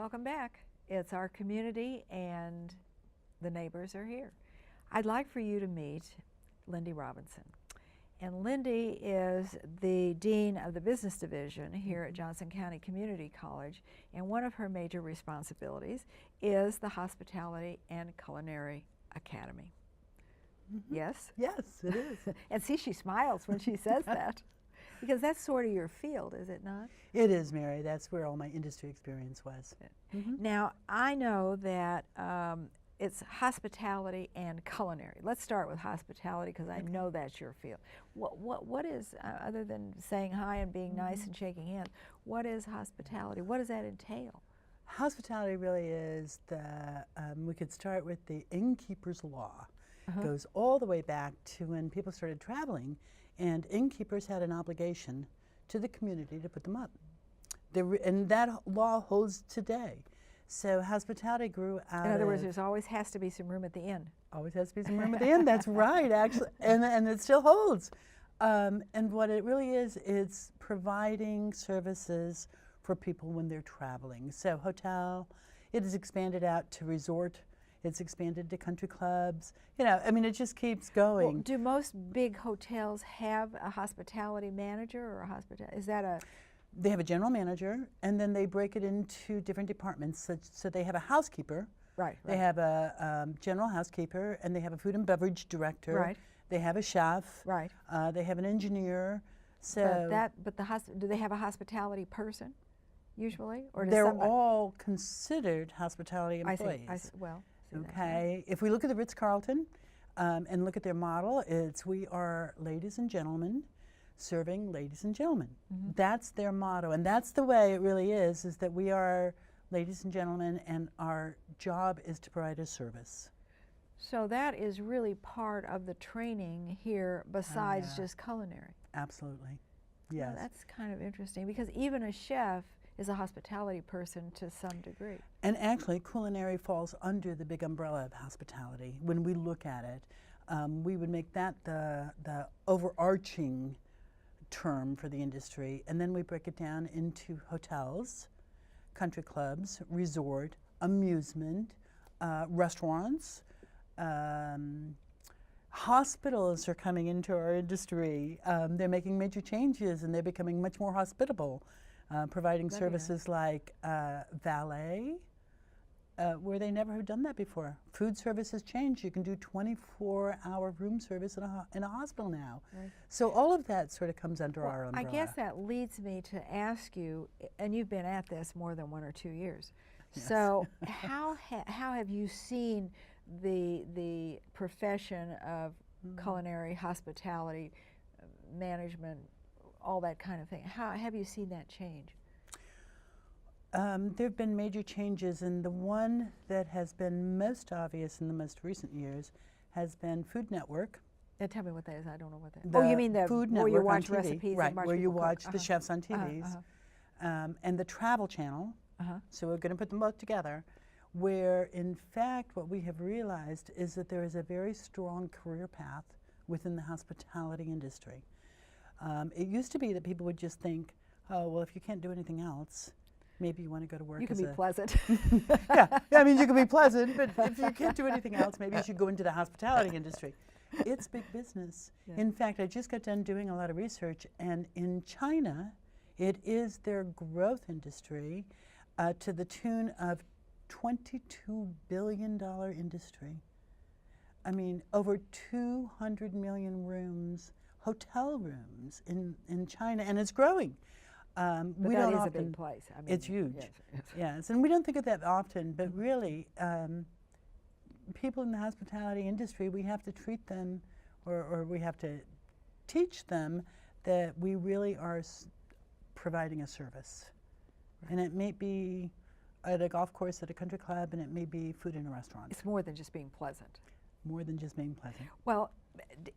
Welcome back. It's our community and the neighbors are here. I'd like for you to meet Lindy Robinson. And Lindy is the Dean of the Business Division here at Johnson County Community College, and one of her major responsibilities is the Hospitality and Culinary Academy. Yes? Yes, it is. And see, she smiles when she says that, because that's sort of your field, is it not? It is, Mary. That's where all my industry experience was. Now, I know that it's hospitality and culinary. Let's start with hospitality, because I know that's your field. What is, other than saying hi and being nice and shaking hands, what is hospitality? What does that entail? Hospitality really is we could start with the innkeeper's law. Goes all the way back to when people started traveling, and innkeepers had an obligation to the community to put them up. And that law holds today. So hospitality grew out of... In other words, there's always has to be some room at the inn. Always has to be some room at the end. That's right, actually, and it still holds. And what it really is, it's providing services for people when they're traveling. So hotel, it has expanded out to resort. It's expanded to country clubs. You know, I mean, it just keeps going. Well, do most big hotels have a hospitality manager or a hospitality? Is that a... They have a general manager, and then they break it into different departments. So they have a housekeeper. Right. They have a general housekeeper, and they have a food and beverage director. Right. They have a chef. Right. They have an engineer. So do they have a hospitality person usually, or does they're somebody... all considered hospitality employees. I see. Well. Okay. If we look at the Ritz-Carlton and look at their model, we are ladies and gentlemen serving ladies and gentlemen. That's their motto, and that's the way it really is that we are ladies and gentlemen, and our job is to provide a service. So that is really part of the training here, besides just culinary. Absolutely, yes. Well, that's kind of interesting, because even a chef is a hospitality person to some degree. And actually, culinary falls under the big umbrella of hospitality. When we look at it, we would make that the overarching term for the industry, and then we break it down into hotels, country clubs, resort, amusement, restaurants. Hospitals are coming into our industry. They're making major changes, and they're becoming much more hospitable. Providing services like valet, where they never have done that before. Food service has changed. You can do 24-hour room service in a hospital now. Right. So all of that sort of comes under our umbrella. I guess that leads me to ask you, and you've been at this more than 1 or 2 years, yes. So how have you seen the profession of culinary, hospitality, management, all that kind of thing? How have you seen that change? There have been major changes, and the one that has been most obvious in the most recent years has been Food Network. Tell me what that is. I don't know what that is. Oh, you mean the Food where Network you watch on TV, recipes, right? and watch where you people watch cook. the chefs on TVs, and the Travel Channel. So we're going to put them both together. Where, in fact, what we have realized is that there is a very strong career path within the hospitality industry. It used to be that people would just think, oh, well, if you can't do anything else, maybe you want to go to work. You can be pleasant. Yeah, I mean, you can be pleasant, but if you can't do anything else, maybe you should go into the hospitality industry. It's big business. Yeah. In fact, I just got done doing a lot of research, and in China, it is their growth industry to the tune of $22 billion industry. I mean, over 200 million rooms, hotel rooms in China, and it's growing. But we that don't is often, a big place. I mean, it's huge. Yes. Yes, and we don't think of that often, but really, people in the hospitality industry, we have to treat them, or we have to teach them that we really are providing a service. Right. And it may be at a golf course, at a country club, and it may be food in a restaurant. It's more than just being pleasant. More than just being pleasant. Well,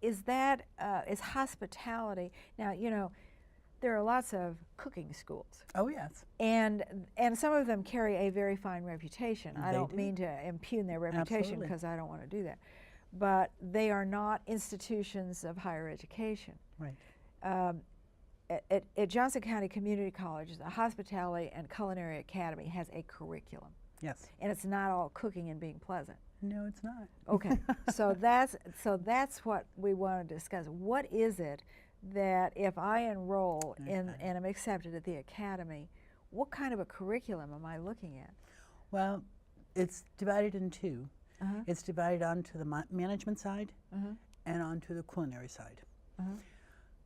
is hospitality, now, you know, there are lots of cooking schools. Oh, yes. And some of them carry a very fine reputation. I don't mean to impugn their reputation, because I don't want to do that. But they are not institutions of higher education. Right. at Johnson County Community College, the Hospitality and Culinary Academy has a curriculum, Yes. and it's not all cooking and being pleasant. No, it's not. Okay, so that's what we want to discuss. What is it that if I enroll in and am accepted at the academy, what kind of a curriculum am I looking at? Well, it's divided in two. It's divided onto the management side and onto the culinary side.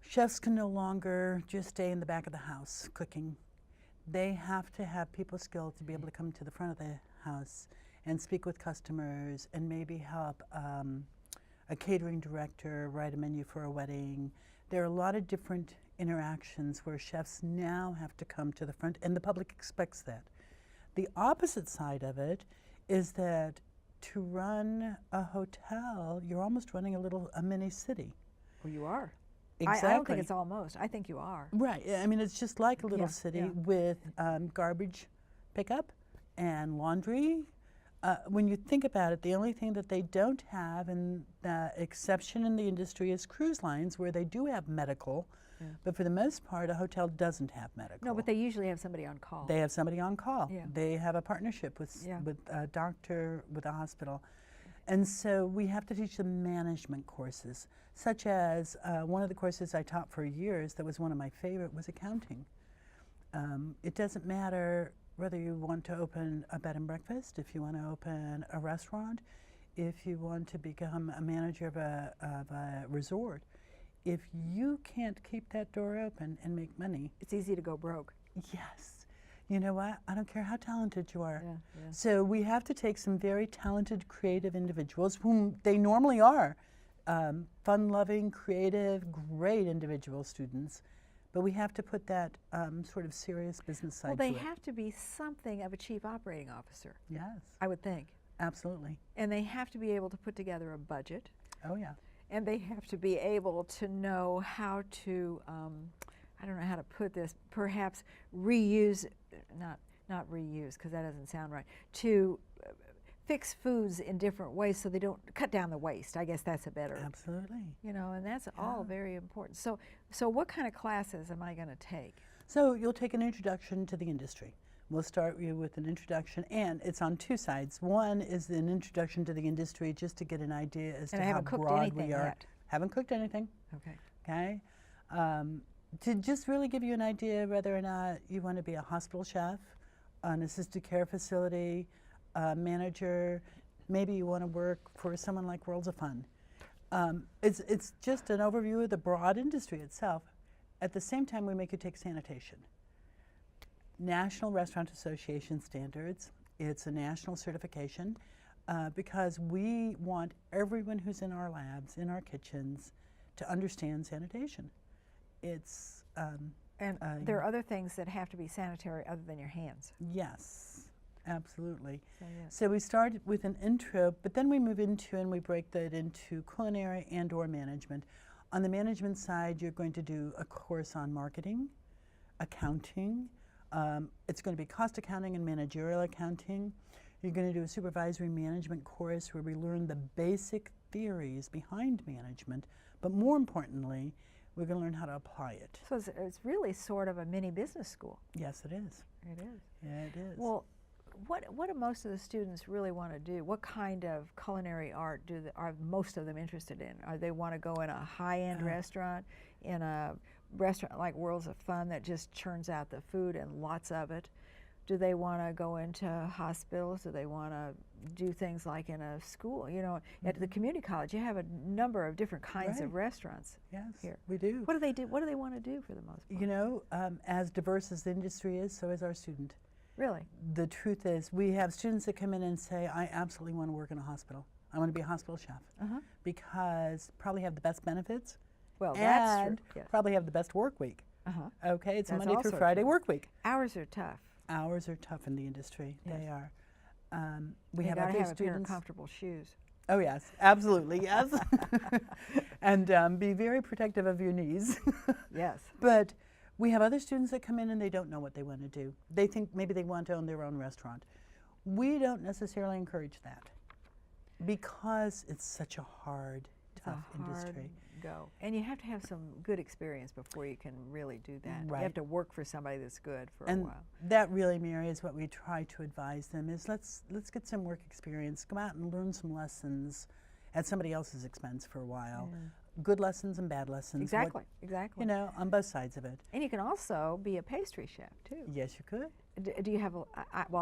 Chefs can no longer just stay in the back of the house cooking. They have to have people skilled to be able to come to the front of the house and speak with customers and maybe help a catering director write a menu for a wedding. There are a lot of different interactions where chefs now have to come to the front, and the public expects that. The opposite side of it is that to run a hotel, you're almost running a mini city. Well, you are. Exactly. I don't think it's almost. I think you are. Right. I mean, it's just like a little city with garbage pickup and laundry. When you think about it, the only thing that they don't have, and the exception in the industry, is cruise lines, where they do have medical. But for the most part, a hotel doesn't have medical. No, but they usually have somebody on call. They have somebody on call. Yeah. They have a partnership with a doctor, with a hospital. And so we have to teach them management courses, such as one of the courses I taught for years that was one of my favorite was accounting. It doesn't matter whether you want to open a bed and breakfast, if you want to open a restaurant, if you want to become a manager of a resort. If you can't keep that door open and make money, it's easy to go broke. Yes. You know what? I don't care how talented you are. Yeah. So we have to take some very talented, creative individuals, whom they normally are, fun-loving, creative, great individual students, but we have to put that sort of serious business side to it. Well, they have to be something of a chief operating officer. Yes. I would think. Absolutely. And they have to be able to put together a budget. Oh, yeah. And they have to be able to know how to, I don't know how to put this, perhaps reuse, not reuse, because that doesn't sound right, to fix foods in different ways so they don't cut down the waste. I guess that's a better. Absolutely. You know, and that's all very important. So what kind of classes am I going to take? So you'll take an introduction to the industry. We'll start you with an introduction, and it's on two sides. One is an introduction to the industry, just to get an idea as to how broad we are. Haven't cooked anything. Okay. Okay. To just really give you an idea whether or not you want to be a hospital chef, an assisted care facility, manager. Maybe you want to work for someone like Worlds of Fun. It's just an overview of the broad industry itself. At the same time, we make you take sanitation. National Restaurant Association standards. It's a national certification because we want everyone who's in our labs, in our kitchens, to understand sanitation. It's and there are other things that have to be sanitary other than your hands. Yes, absolutely. So we start with an intro, but then we move into and we break that into culinary and/or management. On the management side, you're going to do a course on marketing, accounting. It's going to be cost accounting and managerial accounting. You're going to do a supervisory management course where we learn the basic theories behind management, but more importantly, we're going to learn how to apply it. So it's really sort of a mini business school. Yes, it is. It is. Yeah, it is. Well, what do most of the students really want to do? What kind of culinary art are most of them interested in? Are they want to go in a high-end restaurant, in a restaurant like Worlds of Fun that just churns out the food and lots of it? Do they want to go into hospitals? Do they want to do things like in a school? You know, at the community college, you have a number of different kinds of restaurants. Yes, here. we do. What do they do? What do they want to do for the most part? You know, as diverse as the industry is, so is our student. Really? The truth is, we have students that come in and say, I absolutely want to work in a hospital. I want to be a hospital chef because probably have the best benefits. Well, that's and true. Yes. probably have the best work week. Okay, it's a That's Monday through also Friday true. work week. Hours are tough. Hours are tough in the industry. Yes. They are. We You have gotta other have a pair of students. comfortable shoes. Oh yes, absolutely, yes. And be very protective of your knees. Yes. But we have other students that come in and they don't know what they want to do. They think maybe they want to own their own restaurant. We don't necessarily encourage that because it's such a hard tough hard industry. go. And you have to have some good experience before you can really do that. Right. You have to work for somebody that's good for And a while. that really, Mary, is what we try to advise them is let's get some work experience, go out and learn some lessons at somebody else's expense for a while. Yeah. Good lessons and bad lessons. Exactly, exactly. You know, on both sides of it. And you can also be a pastry chef, too. Yes, you could. Do you have well,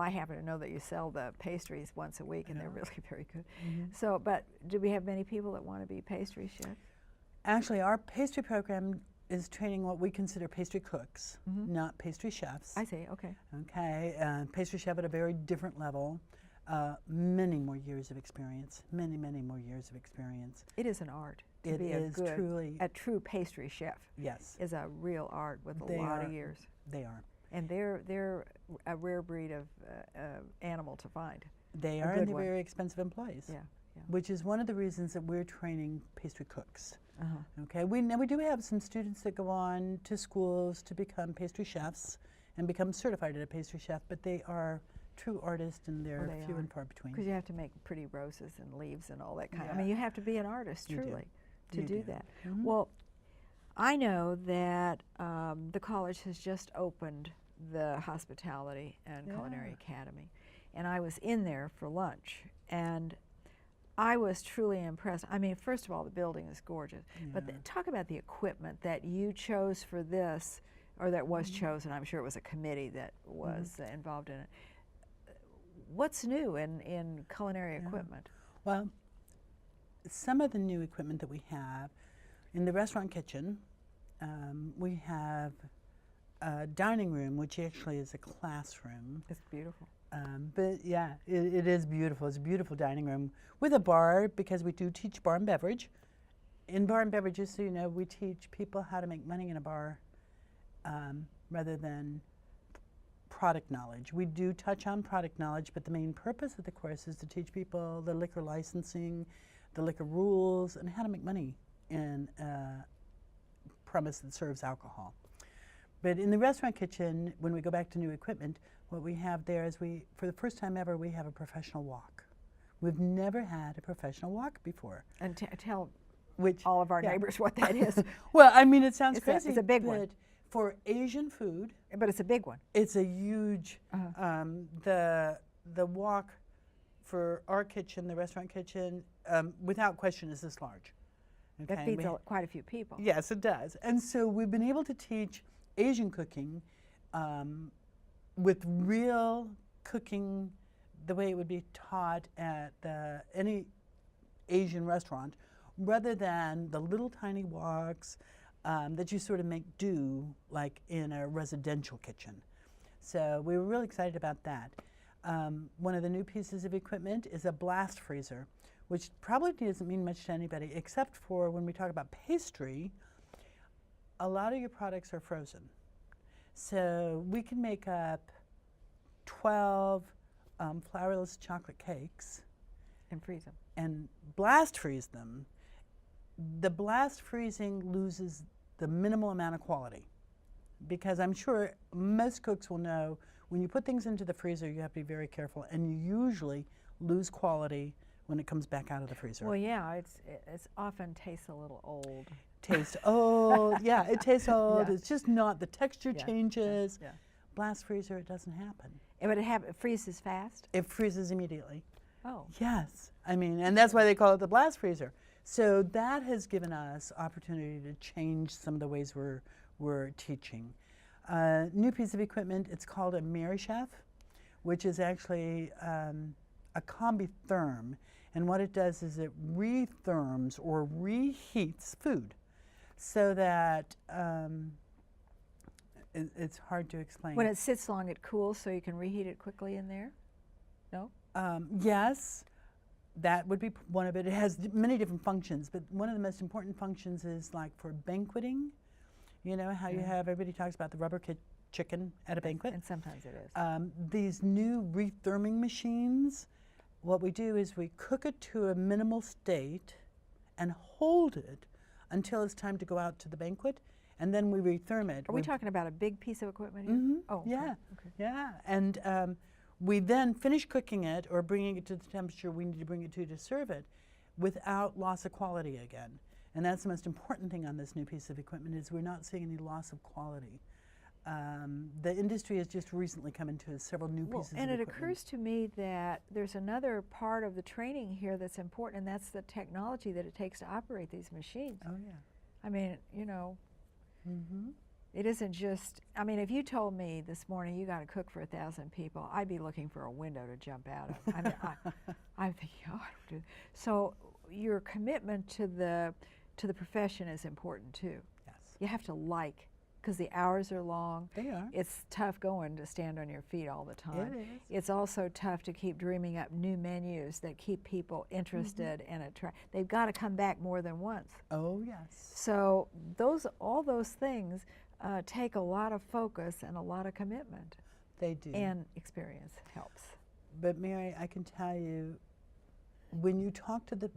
I happen to know that you sell the pastries once a week, and they're really very good. So, but do we have many people that want to be pastry chefs? Actually, our pastry program is training what we consider pastry cooks, not pastry chefs. I see, okay. Okay, pastry chef at a very different level. Many more years of experience, many more years of experience. It is an art to It be is truly a true pastry chef. Yes. Is a real art with a They lot are. of years. They are. And they're a rare breed of animal to find. They A are, good and they're one. very expensive employees. Yeah, yeah. Which is one of the reasons that we're training pastry cooks. Uh-huh. Okay, we do have some students that go on to schools to become pastry chefs and become certified as a pastry chef, but they are true artists and they're they few are. and far between. Because you have to make pretty roses and leaves and all that kind of. I Yeah. mean, you have to be an artist, You do. truly, to You do do. that. Mhm. Well, I know that the college has just opened the Hospitality and Culinary Academy, and I was in there for lunch, and I was truly impressed. I mean, first of all, the building is gorgeous, but talk about the equipment that you chose for this, or that was chosen. I'm sure it was a committee that was involved in it. What's new in culinary equipment? Well, some of the new equipment that we have in the restaurant kitchen, we have a dining room, which actually is a classroom. It's beautiful. But yeah, it is beautiful. It's a beautiful dining room with a bar because we do teach bar and beverage. In bar and beverages, so you know, we teach people how to make money in a bar rather than product knowledge. We do touch on product knowledge, but the main purpose of the course is to teach people the liquor licensing, the liquor rules, and how to make money in a premise that serves alcohol. But in the restaurant kitchen, when we go back to new equipment, what we have there is for the first time ever, we have a professional wok. We've never had a professional wok before. And tell Which all of our neighbors what that is. Well, I mean, it sounds crazy. It's a big one. but for Asian food, But it's a big one. it's a huge. The wok for our kitchen, the restaurant kitchen, without question, is this large. That feeds quite a few people. Yes, it does. And so we've been able to teach Asian cooking with real cooking the way it would be taught at any Asian restaurant, rather than the little tiny woks that you sort of make do like in a residential kitchen. So we were really excited about that. One of the new pieces of equipment is a blast freezer, which probably doesn't mean much to anybody, except for when we talk about pastry, a lot of your products are frozen. So we can make up 12 flourless chocolate cakes And freeze them. and blast freeze them. The blast freezing loses the minimal amount of quality, because I'm sure most cooks will know when you put things into the freezer, you have to be very careful, and you usually lose quality when it comes back out of the freezer. Well, yeah, it's often tastes a little old. Tastes old, yeah, it tastes old. Yeah. It's just not, the texture Yeah, changes. Yeah. Blast freezer, it doesn't happen. But it freezes fast? It freezes immediately. Oh. Yes, I mean, and that's why they call it the blast freezer. So that has given us opportunity to change some of the ways we're teaching. New piece of equipment, it's called a Mary Chef, which is actually a combi therm. And what it does is it retherms or reheats food so that it's hard to explain. When it sits long, it cools so you can reheat it quickly in there? No? Yes, that would be one of it. It has many different functions, but one of the most important functions is like for banqueting. You know how you have, everybody talks about the rubber chicken at a banquet? And sometimes it is. These new retherming machines, what we do is we cook it to a minimal state and hold it until it's time to go out to the banquet, and then we retherm it. Are we talking about a big piece of equipment here? Mhm, Oh, okay, yeah, okay. yeah. And we then finish cooking it or bringing it to the temperature we need to bring it to serve it. without loss of quality again. And that's the most important thing on this new piece of equipment is we're not seeing any loss of quality. The industry has just recently come into several new pieces of and equipment. it occurs to me that there's another part of the training here that's important, and that's the technology that it takes to operate these machines. Oh, yeah. I mean, you know, Mm-hmm. it isn't just, I mean, if you told me this morning you got to cook for 1,000 people, I'd be looking for a window to jump out of. I mean, I'm thinking, oh, I don't do. So your commitment to the profession is important too. Yes. You have to like, because the hours are long. They are. It's tough going to stand on your feet all the time. It is. It's also tough to keep dreaming up new menus that keep people interested and attract. They've got to come back more than once. Oh, yes. So all those things take a lot of focus and a lot of commitment. They do. And experience helps. But Mary, I can tell you, when you talk to the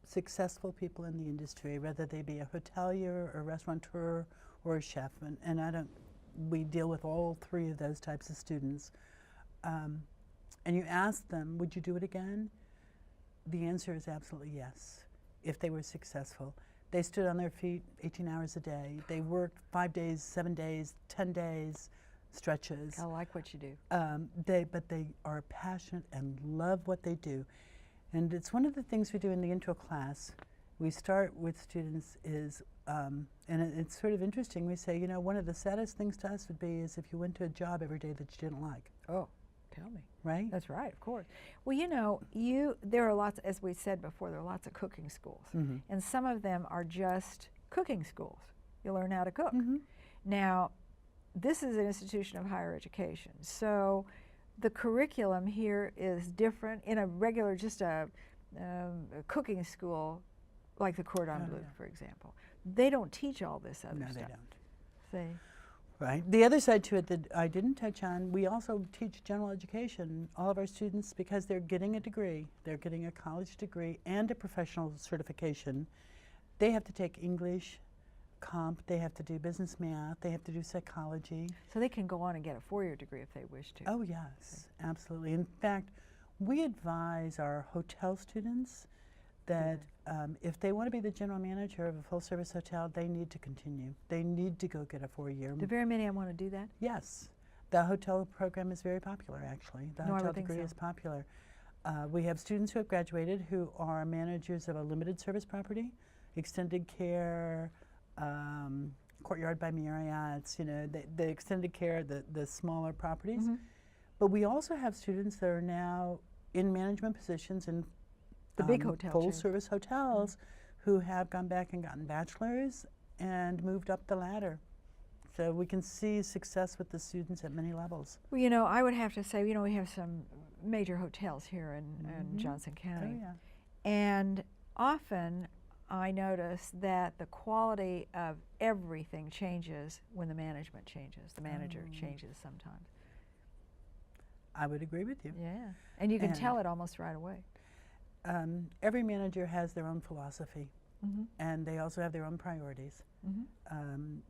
successful people in the industry, whether they be a hotelier or restaurateur or a chef, and we deal with all three of those types of students, and you ask them, would you do it again? The answer is absolutely yes, if they were successful. They stood on their feet 18 hours a day. They worked 5 days, 7 days, 10 days, stretches. I like what you do. But they are passionate and love what they do. And it's one of the things we do in the intro class. We start with students and it's sort of interesting. We say, you know, one of the saddest things to us would be is if you went to a job every day that you didn't like. Oh, tell me. Right? That's right, of course. Well, you know, there are lots, as we said before, there are lots of cooking schools. Mm-hmm. And some of them are just cooking schools. You learn how to cook. Mm-hmm. Now, this is an institution of higher education. So the curriculum here is different. In a regular, just a cooking school, like the Cordon Bleu, for example, they don't teach all this other stuff. No, they don't. See? Right. The other side to it that I didn't touch on, we also teach general education. All of our students, because they're getting a degree, they're getting a college degree and a professional certification, they have to take English, comp, they have to do business math, they have to do psychology. So they can go on and get a 4-year degree if they wish to. Oh, yes, absolutely. In fact, we advise our hotel students that if they want to be the general manager of a full-service hotel, they need to continue. They need to go get a 4-year. Do very many want to do that? Yes. The hotel program is very popular, actually. The hotel degree is popular. We have students who have graduated who are managers of a limited service property, extended care, Courtyard by Marriott's, you know, the extended care, the smaller properties. Mm-hmm. But we also have students that are now in management positions in the big hotel full-service hotels who have gone back and gotten bachelors and moved up the ladder. So we can see success with the students at many levels. Well, you know, I would have to say, you know, we have some major hotels here in Johnson County. Oh, yeah. And often I notice that the quality of everything changes when the management changes. The manager changes sometimes. I would agree with you. Yeah. And you can tell it almost right away. Every manager has their own philosophy, and they also have their own priorities.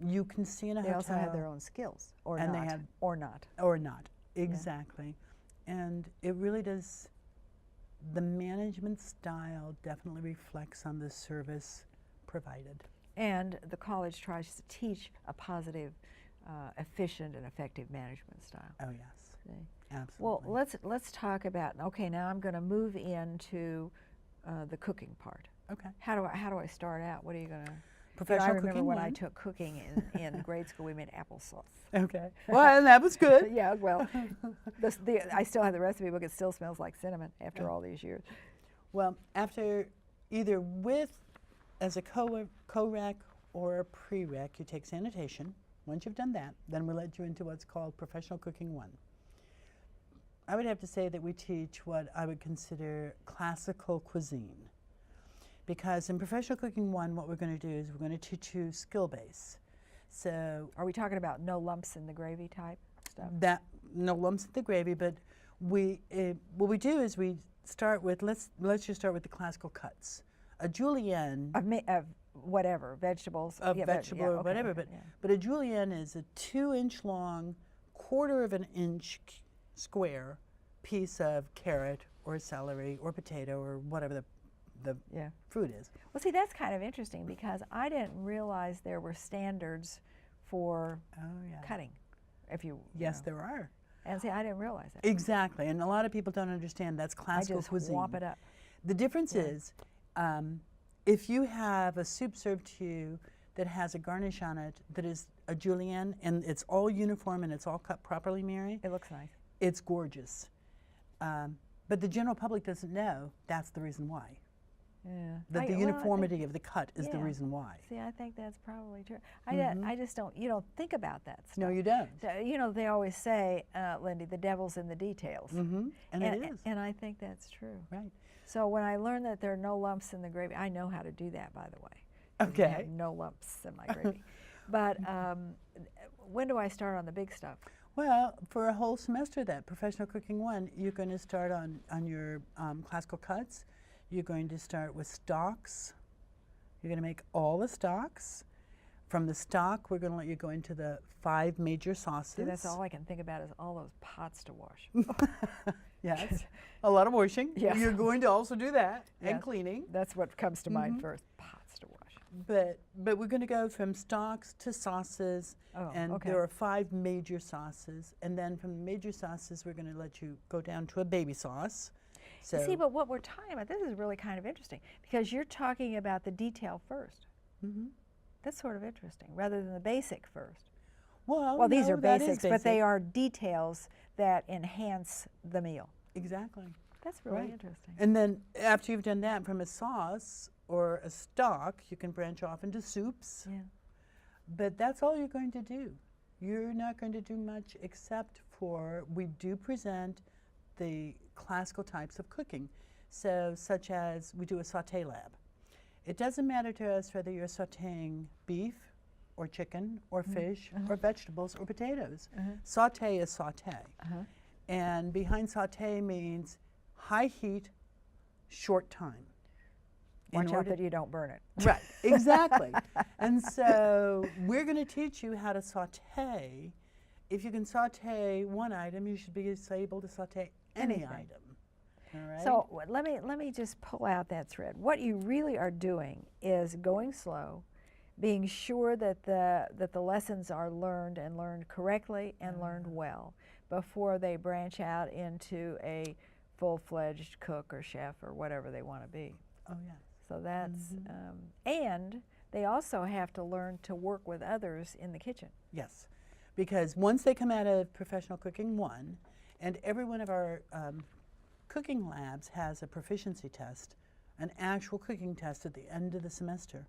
You can see in a they hotel. also have their own skills, or and not. They have, or not. Or not, exactly. Yeah. And it really does, the management style definitely reflects on the service provided. And the college tries to teach a positive, efficient, and effective management style. Oh, yes. See? Absolutely. Well, let's talk about, okay, now I'm going to move into the cooking part. Okay. How do I start out? What are you going to? Professional I remember cooking when one. I took cooking in grade school, we made applesauce. Okay. Well, and that was good. Yeah, well, I still have the recipe book. It still smells like cinnamon after all these years. Well, after either as a co-rec or a pre-rec, you take sanitation. Once you've done that, then we let you into what's called Professional Cooking 1. I would have to say that we teach what I would consider classical cuisine. Because in Professional Cooking 1, what we're going to do is we're going to teach you skill base. So, are we talking about no lumps in the gravy type stuff? No lumps in the gravy, but what we do is we start with, let's just start with the classical cuts. A julienne. Of whatever, vegetables. Of vegetable or whatever, but a julienne is a 2-inch long, 1/4 of an inch square piece of carrot or celery or potato or whatever the the Yeah. food is. Well, see, that's kind of interesting because I didn't realize there were standards for Oh, yeah. cutting. If you Yes, know. there are. And see, I didn't realize that. Exactly, and a lot of people don't understand that's I classical just cuisine. whop it up. The difference Yeah. is, if you have a soup served to you that has a garnish on it that is a julienne and it's all uniform and it's all cut properly, Mary, It looks nice. it's gorgeous. But the general public doesn't know that's the reason why. Yeah. That the well, uniformity of the cut is the yeah. reason why. See, I think that's probably true. Mhm. I just don't, you don't think about that stuff. No, you don't. So, you know, they always say, Lindy, the devil's in the details. Mm-hmm. And it is. And I think that's true. Right. So when I learned that there are no lumps in the gravy, I know how to do that, by the way. 'Cause I have Okay. no lumps in my gravy. But when do I start on the big stuff? Well, for a whole semester, that Professional Cooking 1, you're going to start on your classical cuts. You're going to start with stocks. You're going to make all the stocks. From the stock, we're going to let you go into the 5 major sauces. See, that's all I can think about is all those pots to wash. Yes, a lot of washing. Yes. You're going to also do that, and Yes. cleaning. That's what comes to mind first, pots to wash. But we're going to go from stocks to sauces, Oh, and okay. there are 5 major sauces. And then from the major sauces, we're going to let you go down to a baby sauce. So See, but what we're talking about, this is really kind of interesting because you're talking about the detail first. Mhm. That's sort of interesting, rather than the basic first. Well, These no, are that is basics, but they basic. are details that enhance the meal. Exactly. That's really Right. interesting. And then after you've done that, from a sauce or a stock, you can branch off into soups. Yeah. But that's all you're going to do. You're not going to do much except for, we do present the classical types of cooking. So such as we do a saute lab. It doesn't matter to us whether you're sauteing beef or chicken or fish or vegetables or potatoes. Saute is saute. And behind saute means high heat, short time. In Watch out order- that you don't burn it. Right, exactly. And so we're going to teach you how to saute. If you can saute one item, you should be able to saute any Anything. item. All right? So let me just pull out that thread. What you really are doing is going slow, being sure that the lessons are learned and learned correctly and learned well before they branch out into a full-fledged cook or chef or whatever they want to be. Oh, yeah. So that's and they also have to learn to work with others in the kitchen. Yes, because once they come out of Professional Cooking 1, and every one of our cooking labs has a proficiency test, an actual cooking test at the end of the semester,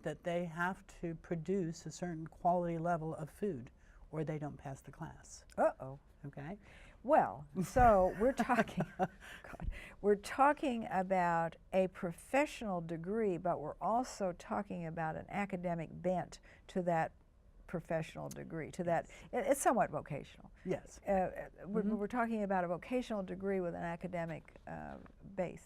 that they have to produce a certain quality level of food or they don't pass the class. Uh-oh. Okay? Well, so we're talking, we're talking about a professional degree, but we're also talking about an academic bent to that professional degree, to that, it's somewhat vocational. Yes. We're talking about a vocational degree with an academic base.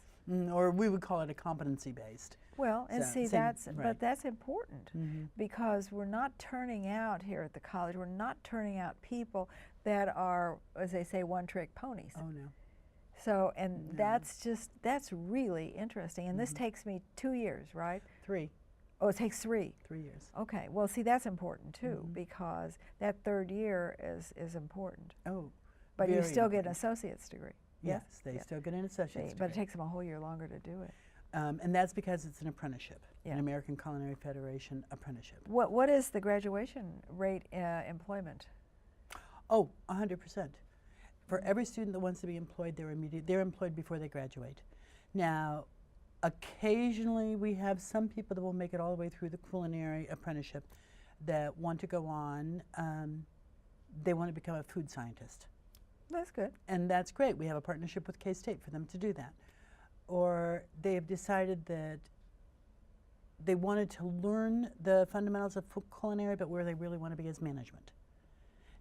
Or we would call it a competency-based. Well, and So, see, same- but right. that's important because we're not turning out here at the college, we're not turning out people that are, as they say, one-trick ponies. Oh, no. So, and that's really interesting. And this takes me 2 years, right? 3 Oh, it takes 3. years. Okay, well, see, that's important too because that third year is important. Oh, But you very still get an important. associate's degree. Yes, they still get an associate's But it degree. takes them a whole year longer to do it. And that's because it's an apprenticeship, Yeah. an American Culinary Federation apprenticeship. What is the graduation rate employment? Oh, 100%. For every student that wants to be employed, they're employed before they graduate. Now, occasionally we have some people that will make it all the way through the culinary apprenticeship that want to go on. They want to become a food scientist. That's good. And that's great. We have a partnership with K-State for them to do that. Or they have decided that they wanted to learn the fundamentals of culinary, but where they really want to be is management.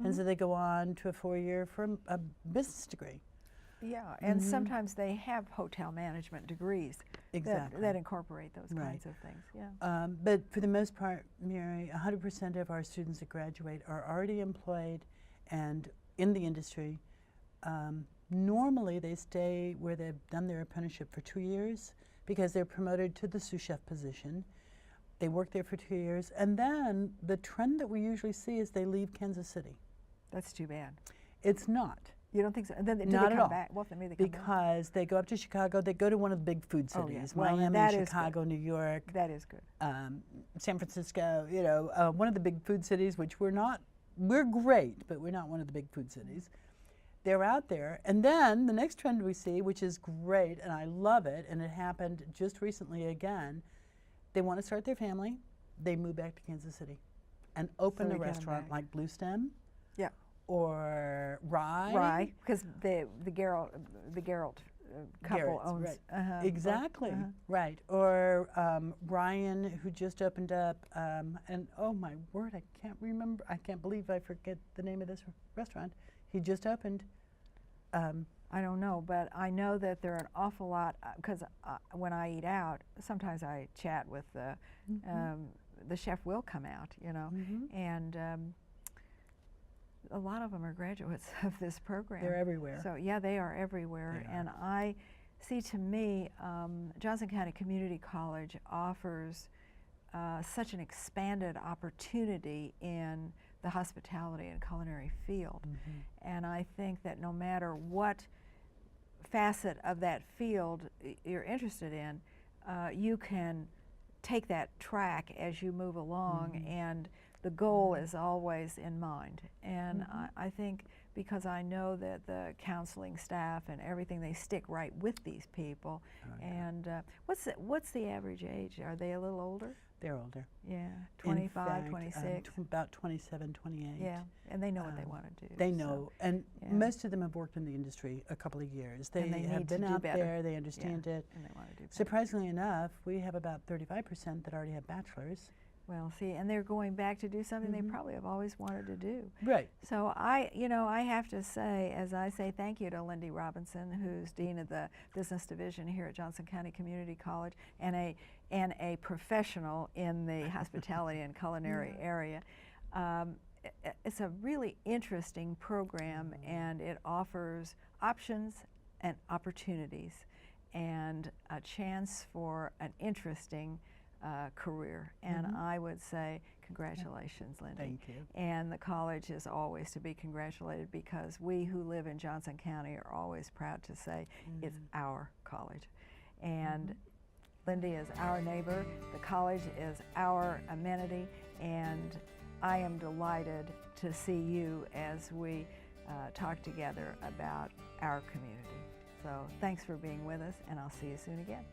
And so they go on to a 4-year for a business degree. Yeah, and sometimes they have hotel management degrees Exactly. that incorporate those Right. kinds of things. Yeah. But for the most part, Mary, 100% of our students that graduate are already employed and in the industry. Normally, they stay where they've done their apprenticeship for 2 years because they're promoted to the sous chef position. They work there for 2 years, and then the trend that we usually see is they leave Kansas City. That's too bad. It's not. You don't think so? And then do Not they at come all. back? Well, maybe they come back. Because they go up to Chicago, they go to one of the big food Oh, yeah. cities, Well, Miami, that is Chicago, New York, That is good. San Francisco, you know, one of the big food cities, which we're great, but we're not one of the big food cities. They're out there. And then the next trend we see, which is great, and I love it, and it happened just recently again, they want to start their family, they move back to Kansas City and open So a they get 'em restaurant back. like Blue Stem Yeah. or Rye. Rye, because the Geralt couple Garrett's, owns. right. Exactly, Uh-huh. right. Or Ryan, who just opened up, and oh my word, I can't believe I forget the name of this restaurant. He just opened. I don't know, but I know that there are an awful lot, because when I eat out, sometimes I chat with the chef will come out, you know, and a lot of them are graduates of this program. They're everywhere. So yeah, they are everywhere. They are. And I see, to me, Johnson County Community College offers such an expanded opportunity in the hospitality and culinary field. And I think that no matter what facet of that field you're interested in, you can take that track as you move along, and the goal is always in mind. And I think, because I know that the counseling staff and everything, they stick right with these people. And what's the average age? Are they a little older? They're older. Yeah, In 25, fact, 26. About 27, 28. Yeah, and they know what they want to do. They so, know, and yeah. most of them have worked in the industry a couple of years. They, And they have need to been do out better. there, they understand it. and they want to do better. Surprisingly enough, we have about 35% that already have bachelors. Well, see, and they're going back to do something they probably have always wanted to do. Right. So I have to say, as I say thank you to Lindy Robinson, who's Dean of the Business Division here at Johnson County Community College, and a professional in the hospitality and culinary area. It's a really interesting program, and it offers options and opportunities and a chance for an interesting career. And I would say congratulations, Lindy. Thank you. And the college is always to be congratulated, because we who live in Johnson County are always proud to say it's our college. And Lindy is our neighbor, the college is our amenity, and I am delighted to see you as we talk together about our community. So thanks for being with us, and I'll see you soon again.